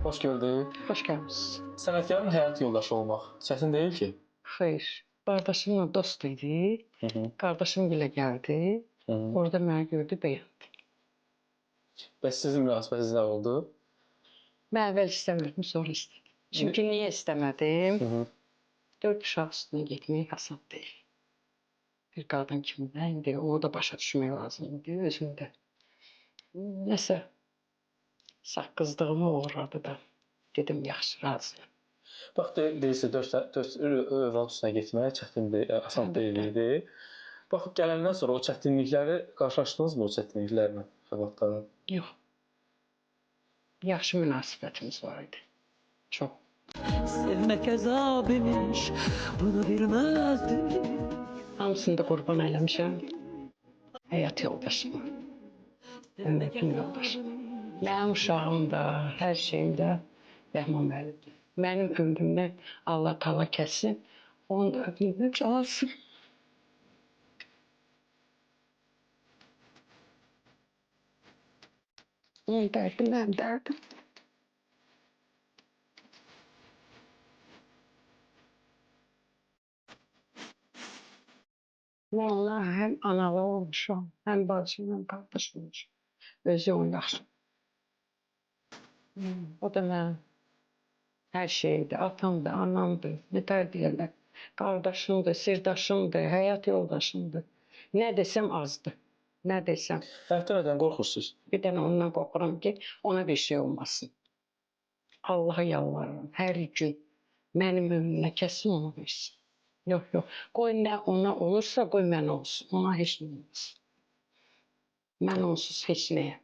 Xoş gördük. Xoş gəlmisiniz. Sənətkarın həyat yoldaşı olmaq çətin deyil ki? Xeyr. Qardaşımla dost idi. Qardaşım gilə gəldi. Orada məni gördü, bəyəndi. Bəs sizin münasibətiniz nə oldu? Mən əvvəl istəmirdim, sonra istədim. Çünki niyə istəmədim? 4 uşaq üstünə getmək asan deyil. Bir qadın kimi də indi onu da başa düşmək lazımdır özündə. Nəsə saqqızdığıma uğradı da. Dedim yaxşı, razıyam. Bax deyirsən 4 övlad üstünə getmək çətindir, asan deyil idi. Bax gələndən sonra o çətinlikləri qarşılaşdınızmı o çətinliklərlə övladların? Yox. Yaxşı münasibətimiz var idi. Çox. Sevmek azab imiş, bunu bilmezdim. Hamısını da qurban eləmişəm. Həyat yoldaşıma. Ömrüm yoldaşım. Mənim uşağım da, hər şeyim də Rəhman müəllimdir. Mənim ömrümdən Allah təala kəssin. Onun da ömrünü çalsın. Onun dərdi mənim dərdim. Vallahi həm analı olmuşam, həm bacım, həm qardaş olmuşam. Özü o yaxşı. O da mənim hər şeydir. Atamdır, anamdır, nə deyirlər. Qardaşımdır, sirdaşımdır, həyat yoldaşımdır. Nə desəm azdır. Nə desəm. Həyatda nədən qorxursunuz? Bir dənə ondan qorxuram ki, ona bir şey olmasın. Allaha yalvarıram hər gün mənim ömrümə kəsin onu versin. Yox, yox. Qoy nə ona olursa, qoy mənə olsun. Ona heç nə olmasın. Mən onsuz heç nəyəm.